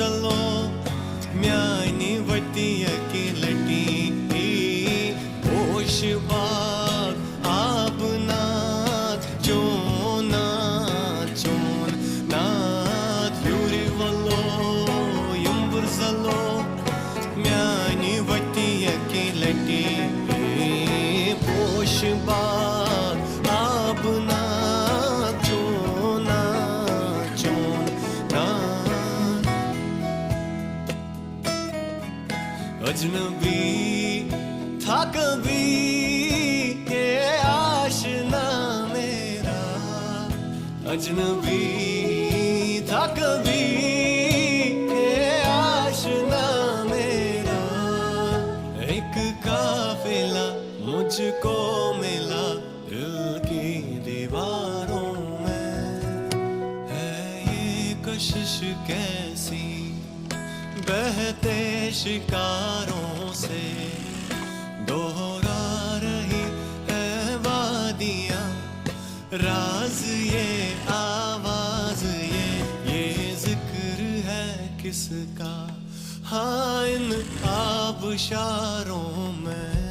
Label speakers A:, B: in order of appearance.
A: zalo Miani vatiya ki lati Hosh baag abnaat Chonaat Yuri valo Yumbur zalo Miani vatiya ki lati Hosh baag abnaat अजनबी था कभी ये आशना मेरा अजनबी था कभी ये आशना मेरा एक काफिला मुझको मिला दिल की दीवारों में है ये कशिश कैसी बहते शिकारों से दोहरा रही है वादियाँ राज ये आवाज ये जिक्र है किसका हाँ इन आबशारों में